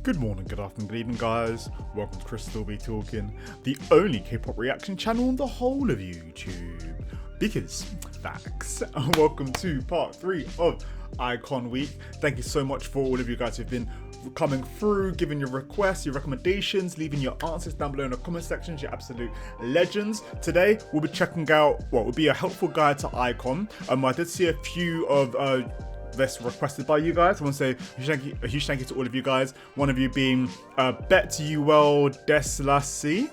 Good morning, good afternoon, good evening, guys. Welcome to Chrisstillbetalkin, the only K-pop reaction channel on the whole of YouTube. Because facts. And welcome to part 3 of iKON week. Thank you so much for all of you guys who've been coming through, giving your requests, your recommendations, leaving your answers down below in the comment sections. You're absolute legends. Today we'll be checking out what will be a helpful guide to iKON. I did see a few of this requested by you guys. I want to say a huge thank you to all of you guys. One of you being Bet You Well Deslasi.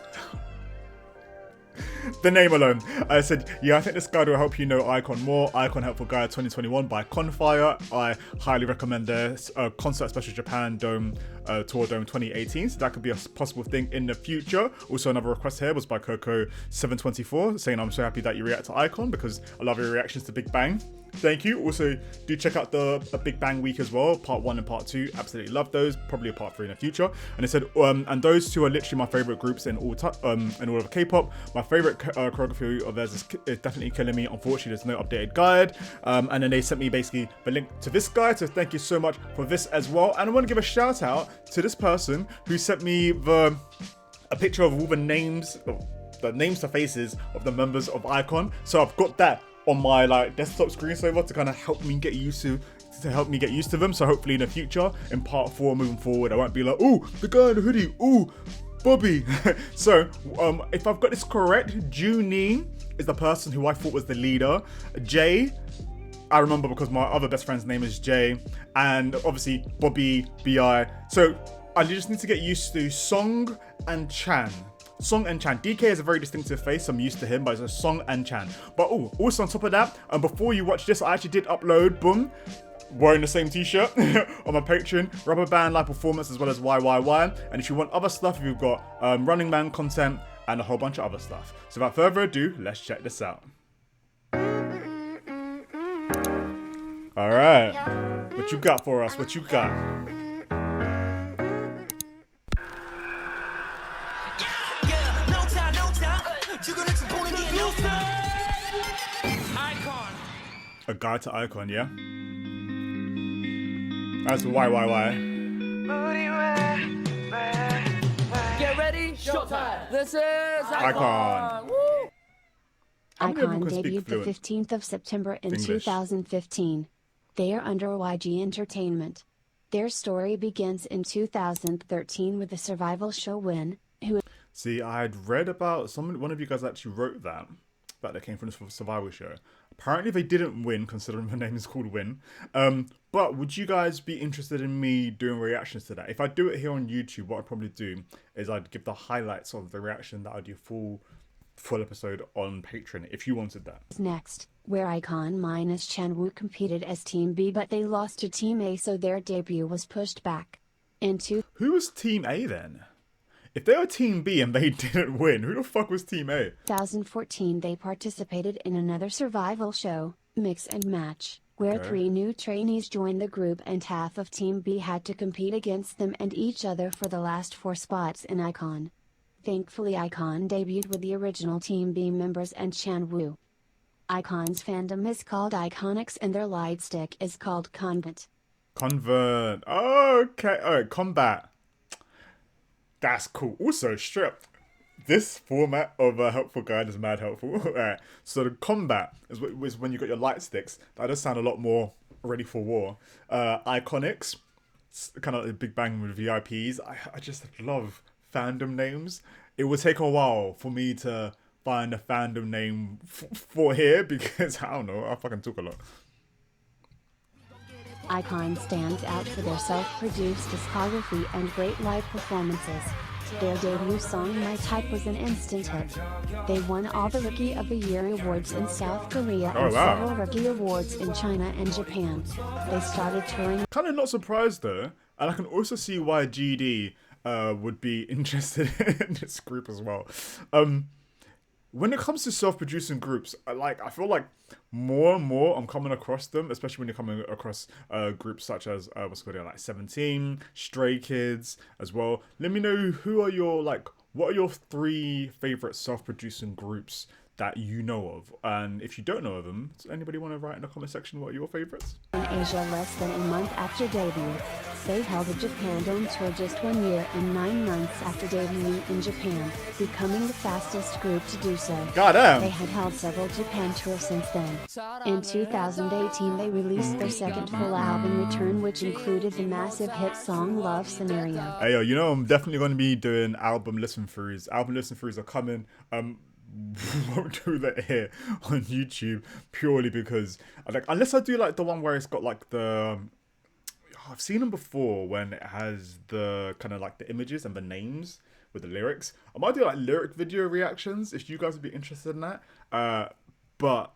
The name alone. I said, yeah, I think this guide will help you know iKON more. iKON Helpful Guide 2021 by konfire. I highly recommend this. Concert Special Japan Dome Tour Dome 2018. So that could be a possible thing in the future. Also, another request here was by Coco724 saying, I'm so happy that you react to iKON because I love your reactions to Big Bang. Thank you. Also, do check out the Big Bang week as well. Part 1 and part 2. Absolutely love those. Probably a part 3 in the future. And it said, and those two are literally my favorite groups in all of K-pop. My favorite choreography of theirs is definitely killing me. Unfortunately, there's no updated guide. And then they sent me basically the link to this guide. So thank you so much for this as well. And I want to give a shout out to this person who sent me a picture of all the names to faces of the members of iKON. So I've got that on my desktop screensaver to kind of help me get used to them. So hopefully in the future, in part 4 moving forward, I won't be like, oh, the guy in the hoodie, oh, Bobby. So if I've got this correct, Junee is the person who I thought was the leader. Jay, I remember because my other best friend's name is Jay, and obviously Bobby, BI. So I just need to get used to Song and Chan. Song and Chan. DK has a very distinctive face, so I'm used to him, but it's a Song and Chan. But also on top of that, and before you watch this, I actually did upload, boom, wearing the same t-shirt on my Patreon, Rubber Band live performance as well as YYY. And if you want other stuff, we've got Running Man content and a whole bunch of other stuff. So without further ado, let's check this out. Alright, what you got for us? What you got? A guide to iKON, yeah? That's YYY. Get ready, showtime! This is iKON. iKON debuted the 15th of September in 2015. They are under YG Entertainment. Their story begins in 2013 with the survival show Win, who... See, I had read about one of you guys actually wrote that they came from this survival show. Apparently they didn't win, considering the name is called Win. But would you guys be interested in me doing reactions to that? If I do it here on YouTube, what I'd probably do is I'd give the highlights of the reaction that I'd do full episode on Patreon if you wanted that. Next, where iKON minus Chanwoo competed as Team B, but they lost to Team A, so their debut was pushed back. Who was Team A then? If they were Team B and they didn't win, who the fuck was Team A? 2014 they participated in another survival show, Mix and Match, where 3 new trainees joined the group and half of Team B had to compete against them and each other for the last 4 spots in iKON. Thankfully iKON debuted with the original Team B members and Chanwoo. iKON's fandom is called Iconics and their light stick is called Convert. Convert. Oh, okay. Alright, combat. That's cool. Also, strip. This format of a helpful guide is mad helpful. Alright, so the combat is when you got your light sticks. That does sound a lot more ready for war. Iconics, it's kind of like the Big Bang with VIPs. I just love fandom names. It will take a while for me to find a fandom name for here because I don't know. I fucking talk a lot. iKON stands out for their self-produced discography and great live performances. Their debut song My Type was an instant hit. They won all the Rookie of the Year awards in South Korea and several Rookie awards in China and Japan. They started touring. Kind of not surprised though, and I can also see why GD would be interested in this group as well. When it comes to self-producing groups, I feel like more and more I'm coming across them, especially when you're coming across groups such as what's called like 17, Stray Kids as well. Let me know what are your 3 favorite self-producing groups that you know of? And if you don't know of them, does anybody want to write in the comment section what are your favorites? In Asia less than a month after debut, they held a Japan Dome tour just 1 year and 9 months after debuting in Japan, becoming the fastest group to do so. Goddamn! They had held several Japan tours since then. In 2018 they released their second full album Return, which included the massive hit song Love Scenario. Hey yo, you know I'm definitely going to be doing album listen throughs. Album listen throughs are coming. Won't do that here on YouTube purely because like unless I do like the one where it's got like the I've seen them before when it has the kind of like the images and the names with the lyrics. I might do like lyric video reactions if you guys would be interested in that. But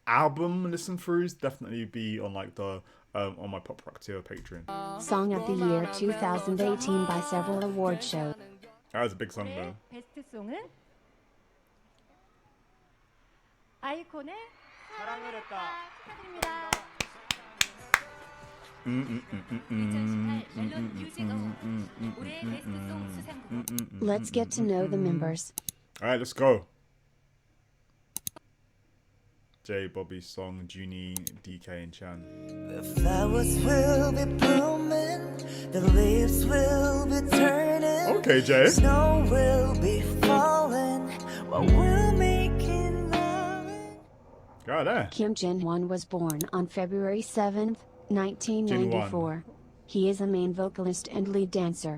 album listen throughs definitely be on like the on my PART2 Patreon. Song of the Year 2018 by several award shows. That was a big song though. 베스트송은 아이콘의 사랑을 했다. 축하드립니다. Let's get to know the members. Alright, let's go. Jay, Bobby, Song, Junie, DK, and Chan. The flowers will be blooming, the leaves will be turning. Okay, Jay. Snow will be falling while we're making love. Got that. Kim Jin-won was born on February 7th, 1994. He is a main vocalist and lead dancer.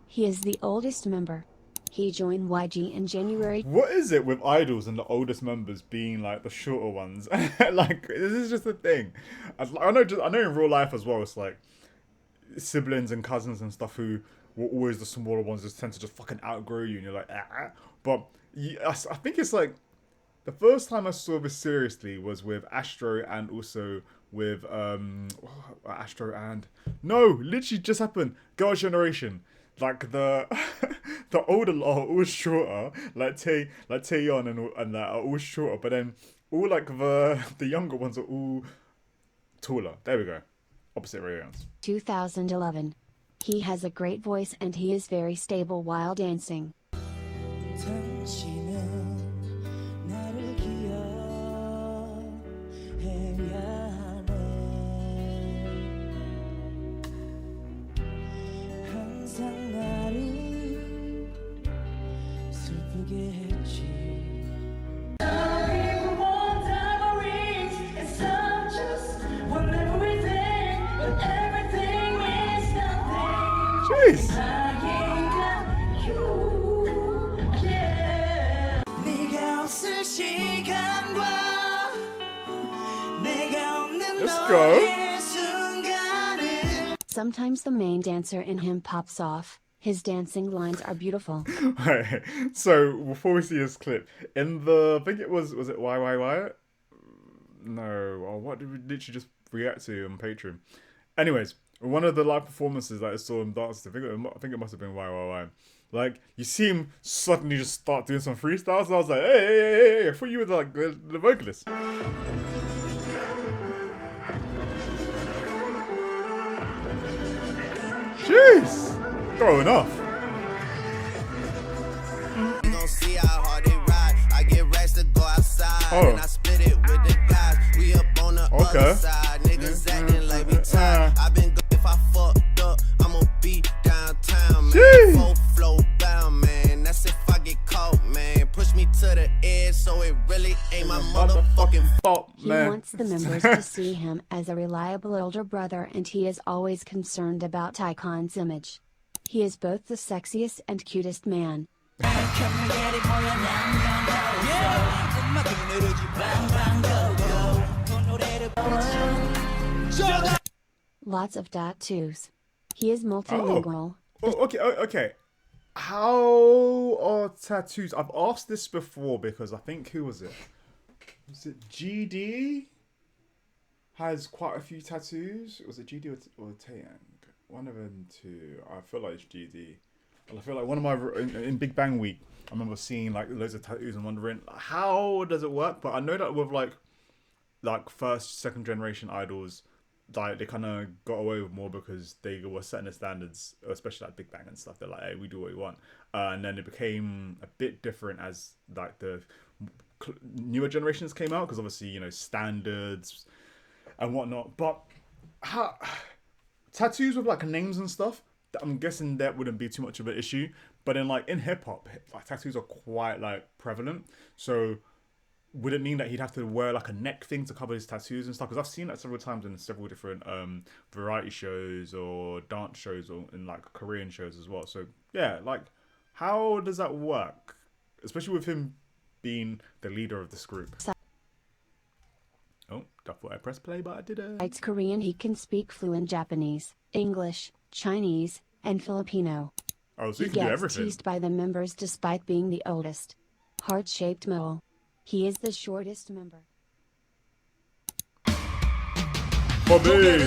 He is the oldest member. He joined YG in January. What is it with idols and the oldest members being like the shorter ones? Like, this is just a thing. I know in real life as well, it's like siblings and cousins and stuff who were always the smaller ones just tend to just fucking outgrow you and you're like, ah. But I think it's like, the first time I saw this seriously was with Astro and also with, Astro and, no, literally just happened, Girls' Generation. Like the the older lot are always shorter, like Taeyeon and that are all shorter, but then all like the younger ones are all taller. There we go. Opposite radiance. 2011. He has a great voice and he is very stable while dancing. Jeez. Let's go. Sometimes the main dancer in him pops off. His dancing lines are beautiful. Right. So before we see this clip, in the I think it was it YYY? No, or what did we literally just react to on Patreon? Anyways, one of the live performances that I saw him dance, I think it must have been YYY. Like, you see him suddenly just start doing some freestyles, and I was like, hey, I thought you were like the vocalist. Jeez! Throwing off. You gon' see how hard they ride. I get racks to go outside. Oh. And I split it with the guys. We up on the other side. Niggas acting like we tired. I been good if I fucked up. I'ma be downtown, man. Full flow bound, man. That's if I get caught, man. Push me to the edge, so it really ain't my motherfucking fault, He man. wants the members to see him as a reliable older brother and he is always concerned about iKON's image. He is both the sexiest and cutest man. Lots of tattoos. He is multilingual. Oh, okay. How are tattoos? I've asked this before because I think, who was it? Was it GD? Has quite a few tattoos. Was it GD or Taeyang? One of them two. I feel like it's GD. And I feel like one of my in Big Bang Week, I remember seeing like loads of tattoos and wondering how does it work. But I know that with like first, second generation idols, like they kind of got away with more because they were setting the standards, especially like Big Bang and stuff. They're like, hey, we do what we want, and then it became a bit different as like the newer generations came out, because obviously, you know, standards and whatnot. But how tattoos with like names and stuff, I'm guessing that wouldn't be too much of an issue. But in hip hop, like, tattoos are quite like prevalent. So would it mean that he'd have to wear like a neck thing to cover his tattoos and stuff? Because I've seen that several times in several different variety shows or dance shows, or in like Korean shows as well. So yeah, like, how does that work? Especially with him being the leader of this group. Oh, I thought I pressed play, but I didn't. Besides Korean, he can speak fluent Japanese, English, Chinese, and Filipino. Oh, so He he can do gets everything. teased by the members despite being the oldest. Heart-shaped mole. He is the shortest member. Bobby!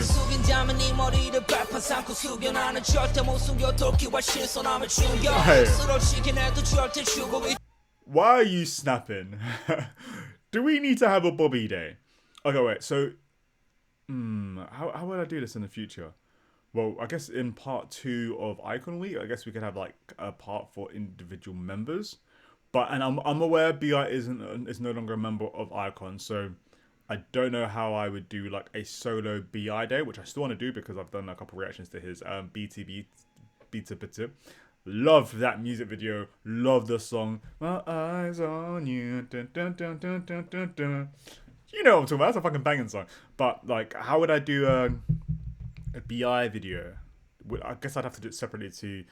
Hey. Why are you snapping? Do we need to have a Bobby day? Okay, wait, so how would I do this in the future? Well, I guess in part 2 of iKON week, I guess we could have like a part for individual members. But I'm aware BI is no longer a member of iKON, so I don't know how I would do like a solo BI day, which I still want to do because I've done a couple reactions to his BTB. Love that music video. Love the song. My eyes on you. Dun, dun, dun, dun, dun, dun, dun. You know what I'm talking about. That's a fucking banging song. But like, how would I do a BI video? I guess I'd have to do it separately to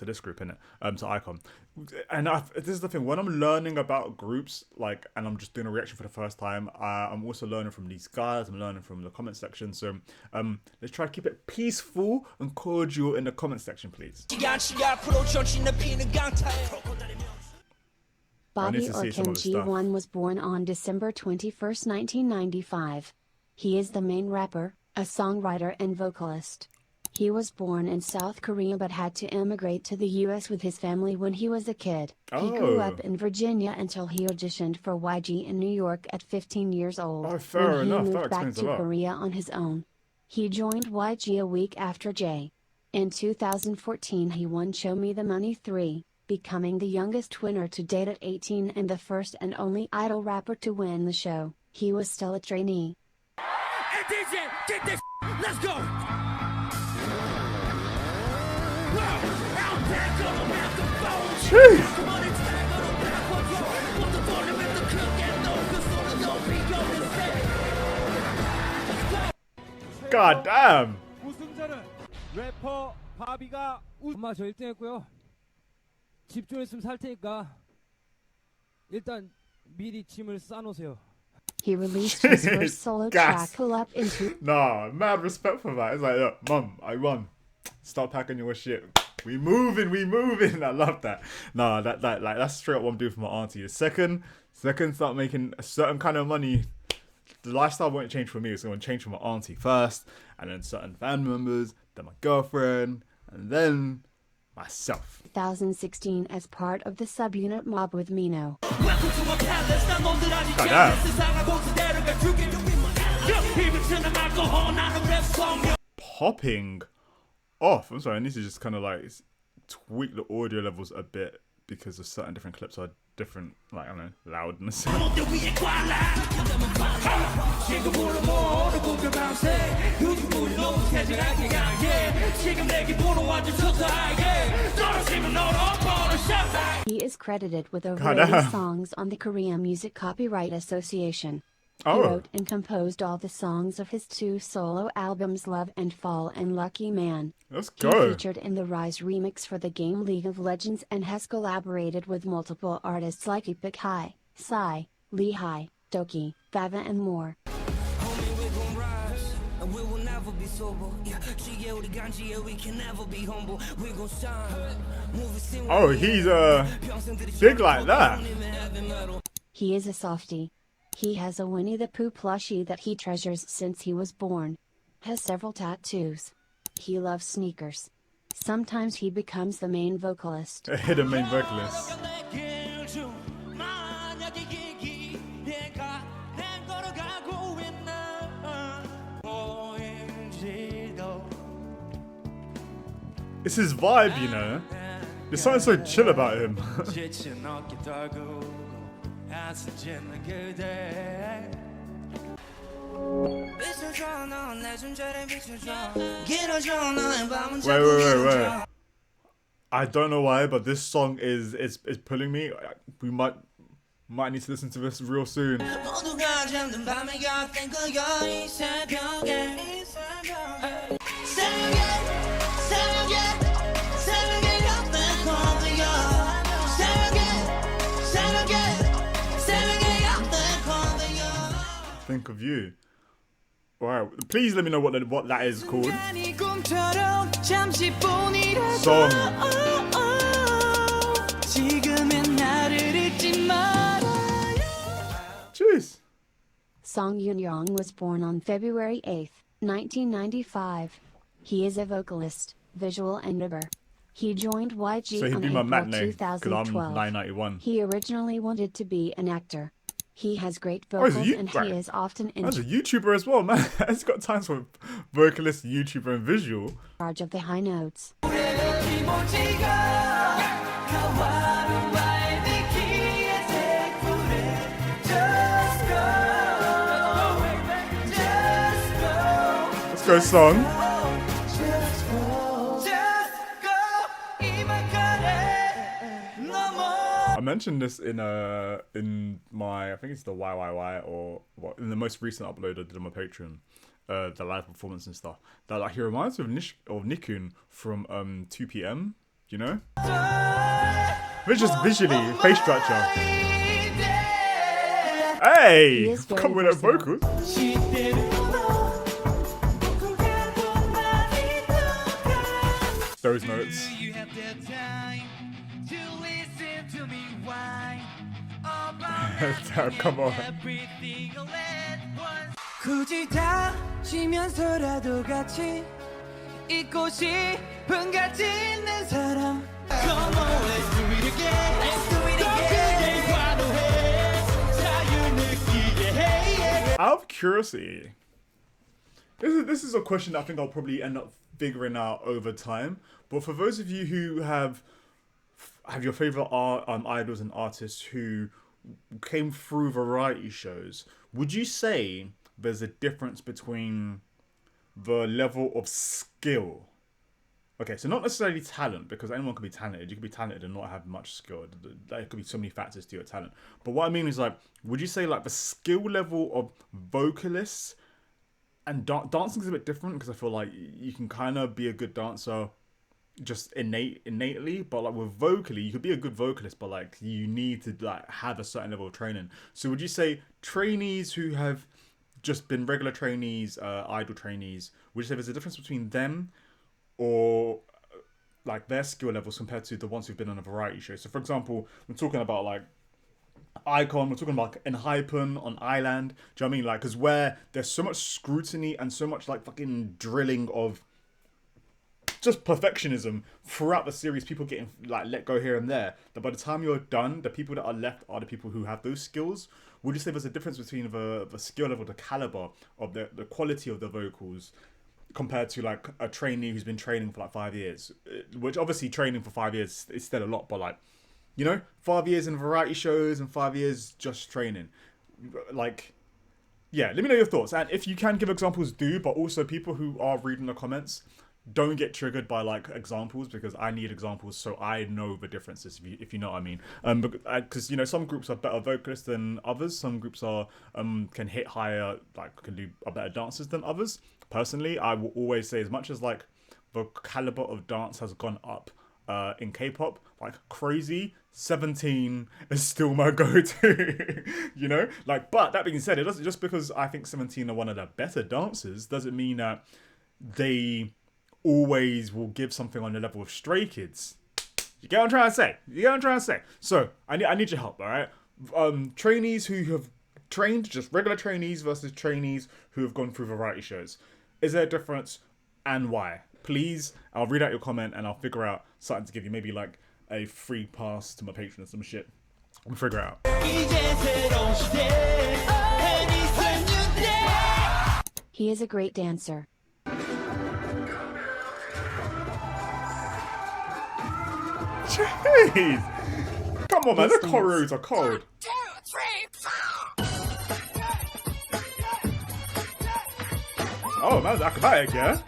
this group, innit? To iKON. And this is the thing, when I'm learning about groups, like, and I'm just doing a reaction for the first time, I'm also learning from these guys, I'm learning from the comment section. So let's try to keep it peaceful and cordial in the comment section, please. Bobby or Kim G1 was born on December 21st, 1995. He is the main rapper, a songwriter and vocalist. He was born in South Korea but had to immigrate to the US with his family when he was a kid. He grew up in Virginia until he auditioned for YG in New York at 15 years old. Oh, fair when enough. He That moved back explains a to lot. Korea on his own. He joined YG a week after J. In 2014 he won Show Me the Money 3, becoming the youngest winner to date at 18 and the first and only idol rapper to win the show. He was still a trainee. Hey DJ, get this, let's go. God damn! 우승자는 래퍼 바비가 엄마 저 1등했고요. 집 좀 있으면 살 테니까 일단 미리 짐을 싸놓으세요. He released his first solo Gas. track Pull Up into Nah, mad respect for that. It's like, look, mum, I won. Start packing your shit. We moving. I love that. Nah, that's straight up what I'm doing for my auntie. The second start making a certain kind of money, the lifestyle won't change for me. It's going to change for my auntie first, and then certain family members, then my girlfriend, and then myself. 2016 as part of the subunit Mob with Mino. Popping off. I'm sorry, I need to just kind of like tweak the audio levels a bit because of certain different clips are different, like, I don't know, loudness. He is credited with over God 80 damn. songs on the Korea Music Copyright Association. He Oh. wrote and composed all the songs of his 2 solo albums Love and Fall and Lucky Man. Let's He go. featured in the Rise remix for the game League of Legends and has collaborated with multiple artists like PART2, Psy, Lehigh, Doki, Bava and more. Oh, he's big like that. He is a softie. He has a Winnie the Pooh plushie that he treasures since he was born. Has several tattoos. He loves sneakers. Sometimes he becomes the main vocalist. A hidden main vocalist. It's his vibe, you know. There's something so chill about him. Wait. I don't know why, but this song is pulling me. We might need to listen to this real soon. Think of you. Wow. Please let me know what that is called. Song. Jeez. Song Yoon-young was born on February 8, 1995. He is a vocalist, visual and rapper. He joined YG So he'd on be my April matinee, 'cause 2012. I'm 991. He originally wanted to be an actor. He has great Oh, he's a vocals and right. he is often in That's a YouTuber as well, man. He's got times for vocalist, YouTuber, and visual. charge of the high notes. Let's go, song. I mentioned this in my, I think it's the YYY, or what, in the most recent upload I did on my Patreon, the live performance and stuff. That like he reminds me of Nikun from 2 PM, you know? Just visually, face structure. Hey, come with that vocal. Those notes. Come on. 굳이 다치면서라도 같이 있고 싶은 가치 있는 사람. Come on, let's do it again. Let's do it again. 과도해 자유 느끼게 해. Out of curiosity, this is a question I think I'll probably end up figuring out over time. But for those of you who have your favorite idols and artists who came through variety shows, would you say there's a difference between the level of skill? Okay, so not necessarily talent, because anyone can be talented. You can be talented and not have much skill. There could be so many factors to your talent. But what I mean is, like, would you say like the skill level of vocalists and dancing is a bit different, because I feel like you can kind of be a good dancer just innately, but like with vocally, you could be a good vocalist, but like you need to like have a certain level of training. So would you say trainees who have just been regular trainees, idol trainees, would you say there's a difference between them or like their skill levels compared to the ones who've been on a variety show? So for example, we're talking about like iKON, we're talking about iKON on Island. Do you know what I mean? Like, because where there's so much scrutiny and so much like fucking drilling of just perfectionism throughout the series, people getting like let go here and there, that by the time you're done, the people that are left are the people who have those skills. Would you say there's a difference between the skill level, the caliber of the quality of the vocals compared to like a trainee who's been training for like 5 years? Which obviously training for 5 years is still a lot, but like, you know, 5 years in variety shows and 5 years just training. Like, yeah, let me know your thoughts. And if you can give examples, do, but also people who are reading the comments, don't get triggered by like examples, because I need examples so I know the differences, if you know what I mean. Because you know, some groups are better vocalists than others. Some groups are can hit higher, like can do better dancers than others. Personally, I will always say, as much as like the caliber of dance has gone up in K-pop like crazy, 17 is still my go-to. You know, like, but that being said, it doesn't, just because I think 17 are one of the better dancers doesn't mean that they always will give something on the level of Stray Kids. You get what I'm trying to say? You get what I'm trying to say? So I need your help, all right? Trainees who have trained, just regular trainees versus trainees who have gone through variety shows. Is there a difference, and why? Please, I'll read out your comment and I'll figure out something to give you, maybe like a free pass to my Patreon or some shit. We'll figure it out. He is a great dancer. Jeez! Come on, man, the choreos are cold. 2, 3. Oh, man's acrobatic, yeah?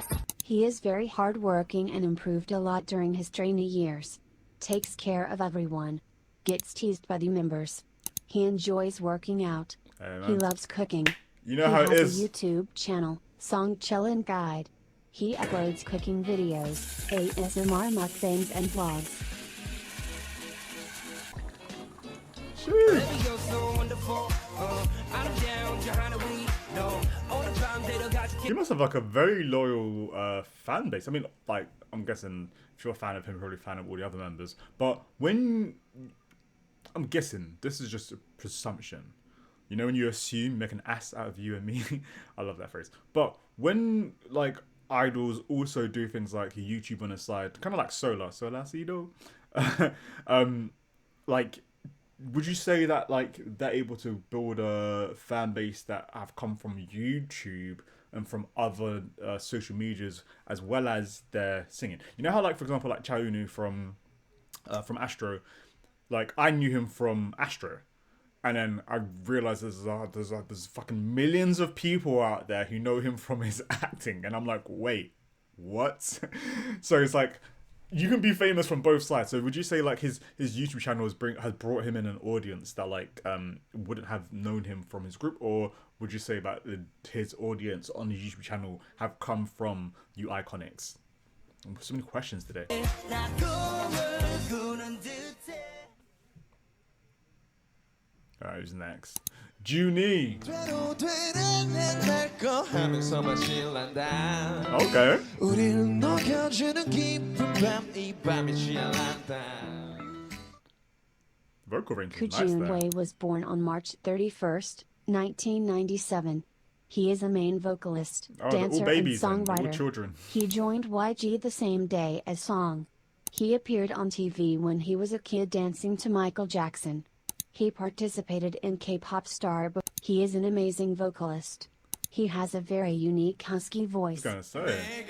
He is very hardworking and improved a lot during his trainee years. Takes care of everyone. Gets teased by the members. He enjoys working out. Hey, He man. loves cooking. You know He how it has is. a YouTube channel, Song Chillin' Guide. He uploads cooking videos, ASMR mukbangs and vlogs. He must have like a very loyal fan base. I mean, like, I'm guessing if you're a fan of him, you're probably a fan of all the other members. But when, I'm guessing, this is just a presumption. You know when you assume, make an ass out of you and me? I love that phrase. But when, like, idols also do things like YouTube on the side, kind of like Solacito, like, would you say that, like, they're able to build a fan base that have come from YouTube and from other social medias as well as their singing? You know how, like, for example, like Chaunu from Astro, like, I knew him from Astro. And then I realized there's fucking millions of people out there who know him from his acting. And I'm like, wait, what? So it's like, you can be famous from both sides. So would you say like his YouTube channel has brought him in an audience that like wouldn't have known him from his group? Or would you say that his audience on his YouTube channel have come from you Iconics? So many questions today. Alright, who's next? Junie. Okay. Vocal range is nice Kujun there. Wei was born on March 31st, 1997. He is a main vocalist, Oh, they're all dancer, and babies then, they're all songwriter. children. He joined YG the same day as Song. He appeared on TV when he was a kid dancing to Michael Jackson. He participated in K-pop star, but he is an amazing vocalist. He has a very unique husky voice. I was gonna say.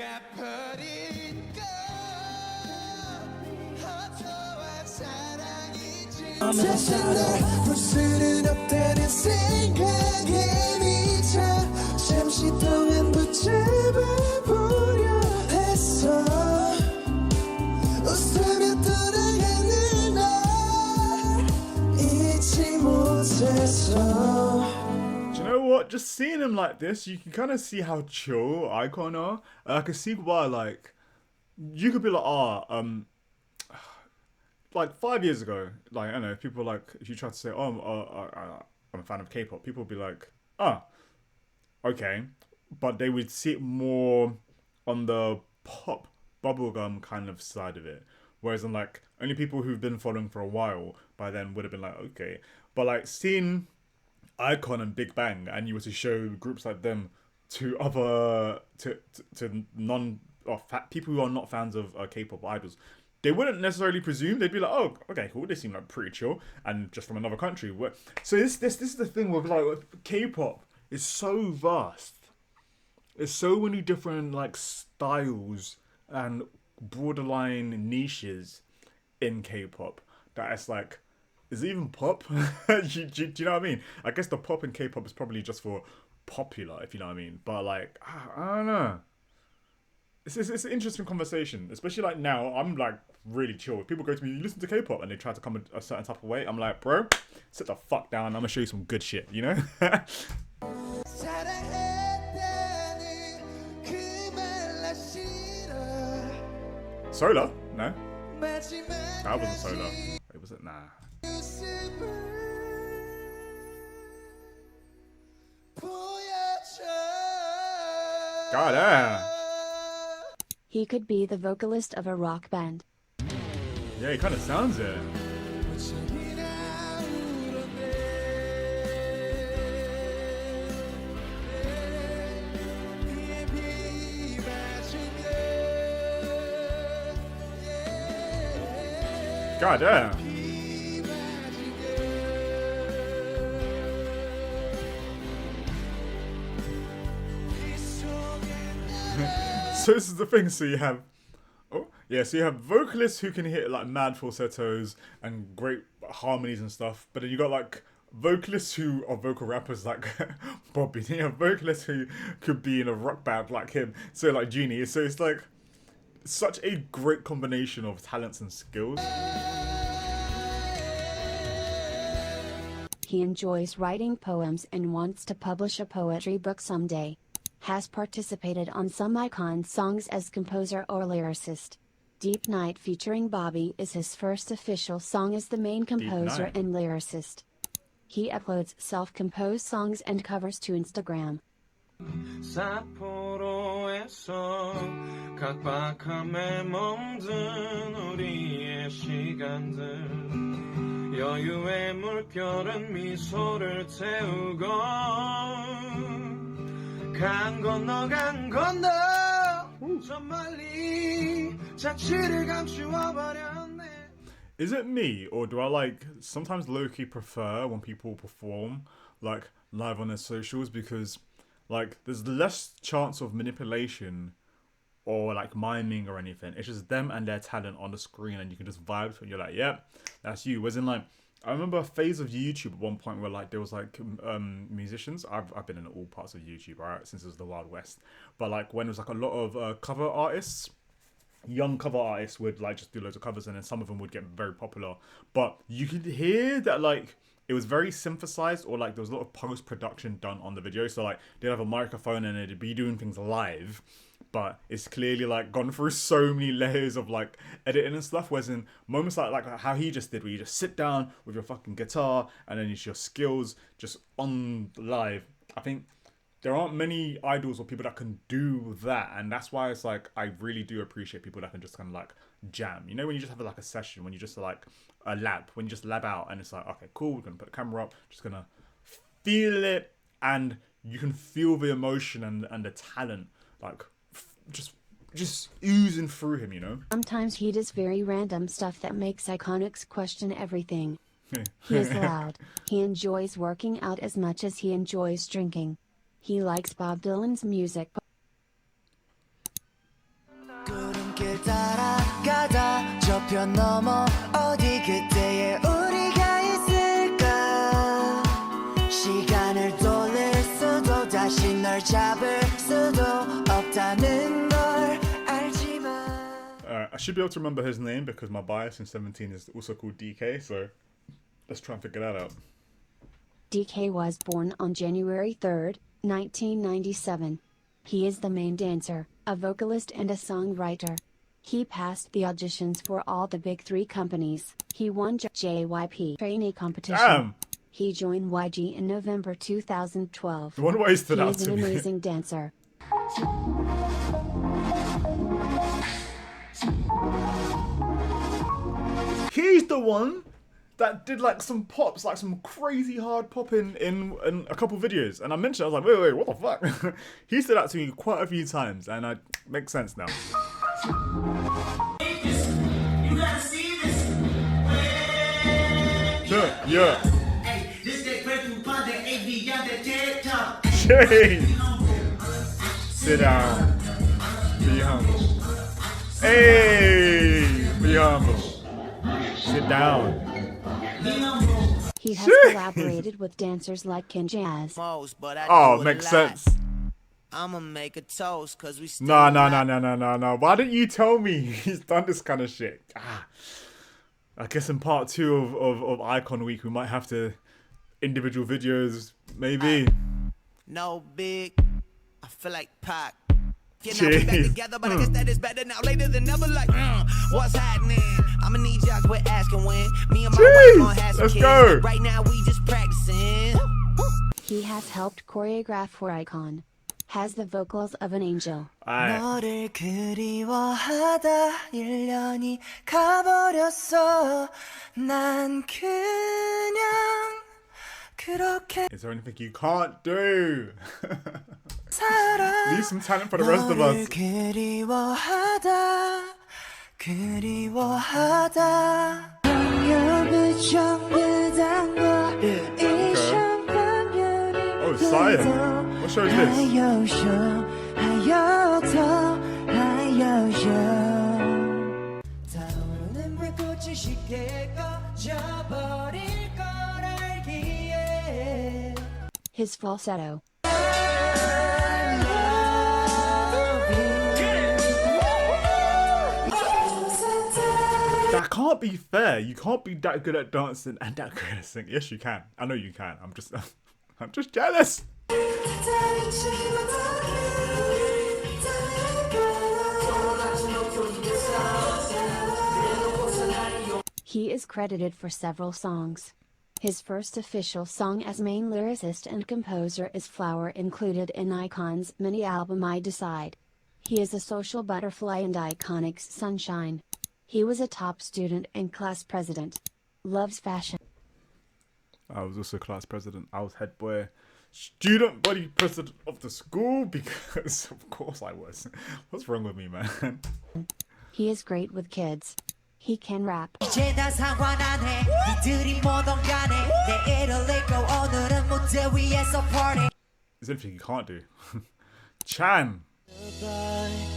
Do you know what? Just seeing him like this, you can kind of see how chill iKON are. I can see why, like, you could be like, like 5 years ago, like, I don't know, people like, if you try to say, oh, I'm a fan of K-pop, people would be like, okay. But they would see it more on the pop, bubblegum kind of side of it. Whereas, like, only people who've been following for a while by then would have been like, okay. But, like, seeing iKON and Big Bang, and you were to show groups like them to other, to non, or people who are not fans of K-pop idols, they wouldn't necessarily presume. They'd be like, oh, okay, cool, they seem like pretty chill, and just from another country. So this is the thing with, like, K-pop is so vast. There's so many different, like, styles and borderline niches in K-pop that it's like, is it even pop? do you know what I mean? I guess the pop in K-pop is probably just for popular, if you know what I mean. But, like, I don't know. It's an interesting conversation, especially like now. I'm like really chill. If people go to me, you listen to K-pop, and they try to come a certain type of way, I'm like, bro, sit the fuck down. I'm gonna show you some good shit, you know? Solar? No. That wasn't Solar. It was it? Nah. God damn. He could be the vocalist of a rock band. Yeah, he kind of sounds it. God damn. So this is the thing. So you have, so you have vocalists who can hit like mad falsettos and great harmonies and stuff. But then you got like vocalists who are vocal rappers like Bobby, you know, vocalists who could be in a rock band like him, so like Genie. So it's like such a great combination of talents and skills. He enjoys writing poems and wants to publish a poetry book someday. Has participated on some iKON songs as composer or lyricist. Deep Night featuring Bobby is his first official song as the main composer and lyricist. He uploads self-composed songs and covers to Instagram. 사포로에서 각박함에 멍든 우리의 시간들 여유의 물결은 미소를 태우고 간 건너 저 멀리 자취를 감추어버렸네. Is it me, or do I like sometimes low-key prefer when people perform like live on their socials, because like there's less chance of manipulation or like miming or anything. It's just them and their talent on the screen, and you can just vibe and you're like, yeah, that's you. Whereas in like, I remember a phase of YouTube at one point where like there was like musicians. I've been in all parts of YouTube, right, since it was the Wild West. But like when it was like a lot of cover artists, young cover artists would like just do loads of covers, and then some of them would get very popular. But you could hear that like it was very synthesized, or like there was a lot of post-production done on the video. So like they'd have a microphone and they'd be doing things live, but it's clearly like gone through so many layers of like editing and stuff. Whereas in moments like how he just did, where you just sit down with your fucking guitar and then it's your skills just on live. I think there aren't many idols or people that can do that, and that's why it's like I really do appreciate people that can just kind of like jam. You know, when you just have like a session, when you just like a lab, when you just lab out, and it's like, okay, cool, we're gonna put the camera up, just gonna feel it, and you can feel the emotion and the talent like just oozing through him, you know. Sometimes he does very random stuff that makes iconics question everything. He is loud. He enjoys working out as much as he enjoys drinking. He likes Bob Dylan's music. 구름길 따라가다 저편 넘어 어디 그때의 우리가 있을까 시간을 돌릴 수도 다시 널 잡을 수도 없다는 걸 알지만 I should be able to remember his name because my bias in 17 is also called DK, so let's try and figure that out. DK was born on January 3rd, 1997. He is the main dancer, a vocalist and a songwriter. He passed the auditions for all the big three companies. He won JYP trainee competition. Damn. He joined YG in November 2012. I wonder why he stood He out is to an me. amazing dancer. He's the one that did like some pops, like some crazy hard popping in a couple videos, and I mentioned, I was like, wait, what the fuck? He stood out to me quite a few times, and it makes sense now. You gotta see this. Yeah. Hey, this that breakthrough part that AV got that TED Talk. Shane, sit down, be humble. Hey, be humble. Sit down. He has collaborated with dancers like Ken Jazz. Oh, makes sense. I'ma make a toast cause we still No. Why didn't you tell me he's done this kind of shit? I guess in part 2 of iKON Week, we might have to individual videos, maybe. No big. I feel like Pac. Yeah, now we back together, but I guess that is better now. Later than never, like, what's happening? I'ma need y'all to quit asking when. Me and my wife gonna have some let's kids. go. Right now, we just practicing. He has helped choreograph for iKON. Has the vocals of an angel. 너를 그리워하다 1년이 가버렸어. 난 그냥 그렇게 Is there anything you can't do? 살아. Leave some talent for the rest of us. 그리워하다 Oh, Sire. What show is this? 타오르는 불꽃이 쉽게 꺼져버릴 걸 알기에 His falsetto. That can't be fair. You can't be that good at dancing and that good at singing. Yes, you can. I know you can. I'm just jealous. He is credited for several songs. His first official song as main lyricist and composer is Flower, included in iKON's mini-album I Decide. He is a social butterfly and iKON's sunshine. He was a top student and class president. Loves fashion. I was also class president. I was head boy, student body president of the school because of course I was. What's wrong with me, man? He is great with kids. He can rap. There's anything you can't do. Chan.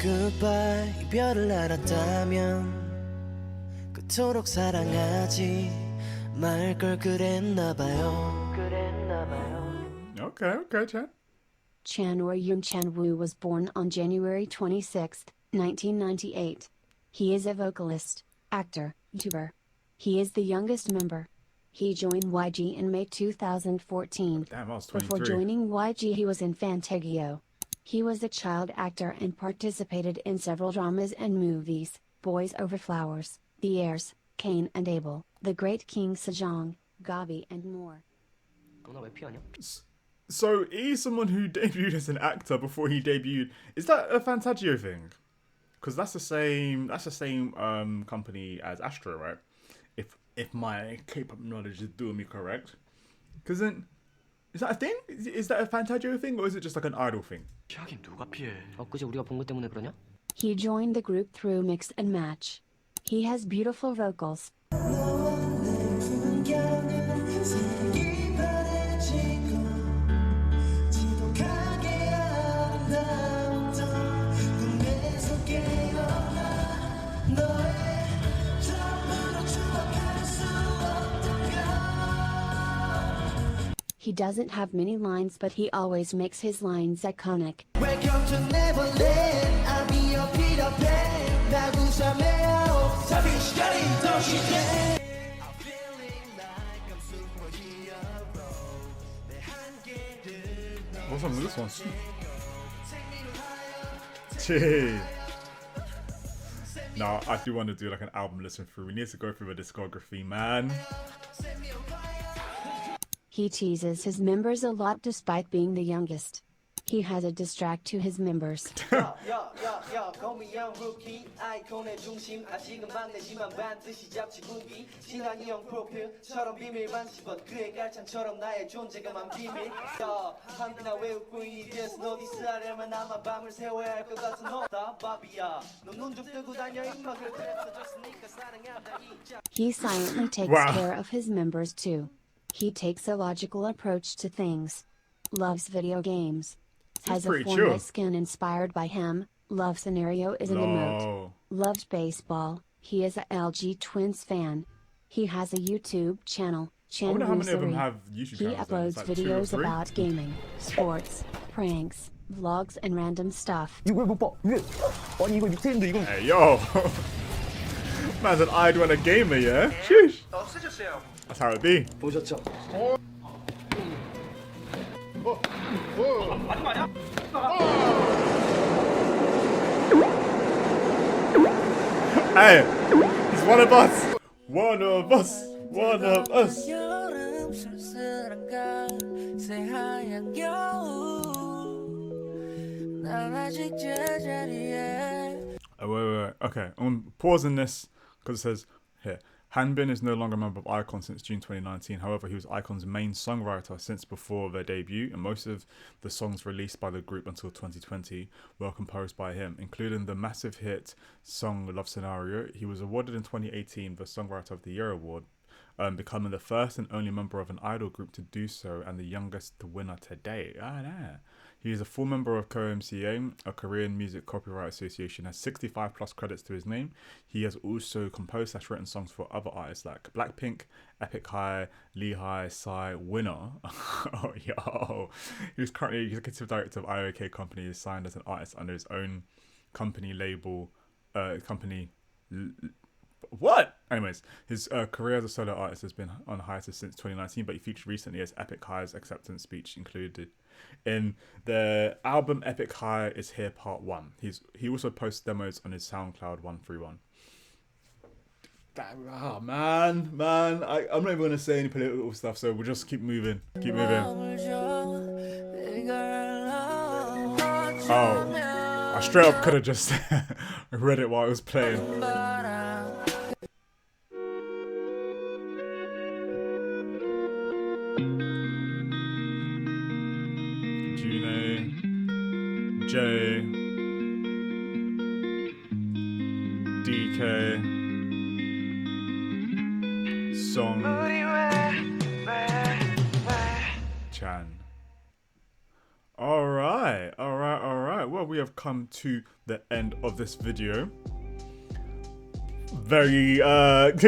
Goodbye, 이별을 알았다면 그토록 사랑하지 말 걸 그랬나봐요. Okay, Chan. Chan or Yoon Chan-woo was born on January 26, 1998. He is a vocalist, actor, YouTuber. He is the youngest member. He joined YG in May 2014. Damn, I was 23. Before joining YG, he was in Fantaggio. He was a child actor and participated in several dramas and movies, Boys Over Flowers, The Heirs, Cain and Abel, The Great King Sejong, Gabi and more. So he's someone who debuted as an actor before he debuted. Is that a Fantaggio thing? Because that's the same company as Astro, right? If my K-pop knowledge is doing me correct. Because then, is that a thing? Is that a Fantaggio thing, or is it just like an idol thing? He joined the group through Mix and Match. He has beautiful vocals. He doesn't have many lines, but he always makes his lines iconic. Welcome to Neverland. I'll be your Peter Pan. What's on with this one? Gee. No, I do want to do like an album listen through. We need to go through a discography, man. He teases his members a lot despite being the youngest. He has a diss track to his members. call me young rookie. iKON의 중심. 아직은 막내지만 반드시 잡지 분기. 진한이 형 프로필처럼 비밀만 씹어 그의 깔창처럼 나의 존재감만 비밀. 한디나 왜 웃고 있니? Just know this 하려면 아마 밤을 새워야 할 것 같은 너다 바비야. 너 눈 좀 뜨고 다녀 임마. 그래서 줬으니까 사랑한다 이자. He silently takes care of his members too. He takes a logical approach to things. Loves video games. Has a Fortnite skin inspired by him. Love scenario is an emote. Loves baseball. He is a LG Twins fan. He has a YouTube channel. I wonder how many of them have YouTube channels. He uploads like videos about gaming, sports, pranks, vlogs, and random stuff. 이걸 못 봐. 왜? 아니 이거 밑에 있는데 이건. Hey yo, man's an idol and a gamer, yeah. Sheesh. That's how it be. 보셨죠? Hey, he's one of us. One of us. One of us. 여름 쓸쓸한 가을 새하얀 겨울 난 아직 제자리에. Wait. Okay, I'm pausing this because it says here. Hanbin is no longer a member of iKON since June 2019. However, he was iKON's main songwriter since before their debut, and most of the songs released by the group until 2020 were composed by him, including the massive hit song Love Scenario. He was awarded in 2018 the Songwriter of the Year award, becoming the first and only member of an idol group to do so and the youngest winner today. He is a full member of KOMCA, a Korean Music Copyright Association, has 65 plus credits to his name. He has also composed / written songs for other artists like Blackpink, Epic High, Lehigh, Psy, Winner. Oh, yo. He's currently executive director of LAKEY company. He is signed as an artist under his own company label, what? Anyways, his career as a solo artist has been on hiatus since 2019, but he featured recently as Epic High's acceptance speech included in the album Epic High is Here Part 1. He also posts demos on his SoundCloud 131. Oh man, I'm not even gonna say any political stuff, so we'll just keep moving. Oh, I straight up could have just read it while it was playing. J, DK, Song, Chan. Alright. Well, we have come to the end of this video. Very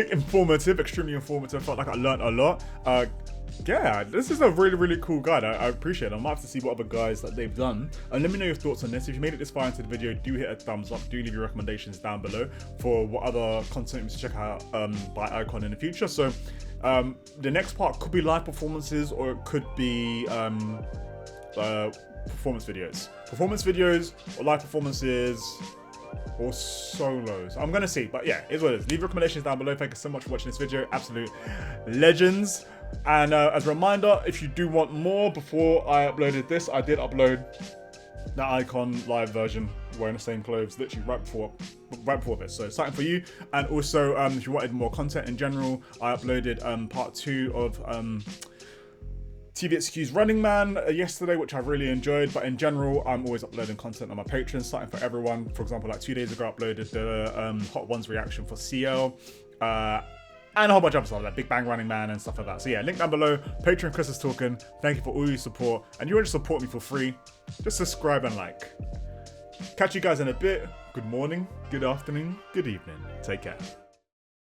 informative, extremely informative. Felt like I learned a lot. Yeah, this is a really cool guide. I appreciate it. I might have to see what other guys that they've done. And let me know your thoughts on this. If you made it this far into the video, do hit a thumbs up. Do leave your recommendations down below for what other content you should check out by iKON in the future. So the next part could be live performances, or it could be performance videos or live performances or solos. I'm gonna see, but yeah, it's what it is. Leave recommendations down below. Thank you so much for watching this video. Absolute legends. And as a reminder, if you do want more, before I uploaded this, I did upload the iKON live version wearing the same clothes literally right before this, so something for you. And also if you wanted more content in general, I uploaded part 2 of TVXQ's Running Man yesterday, which I really enjoyed. But in general, I'm always uploading content on my Patreon, starting for everyone. For example, like 2 days ago, I uploaded the Hot Ones reaction for CL, and a whole bunch of stuff like Big Bang Running Man and stuff like that. So yeah, link down below. Patreon Chrisstillbetalkin. Thank you for all your support, and you want to support me for free, just subscribe and like. Catch you guys in a bit. Good morning, good afternoon, good evening. Take care.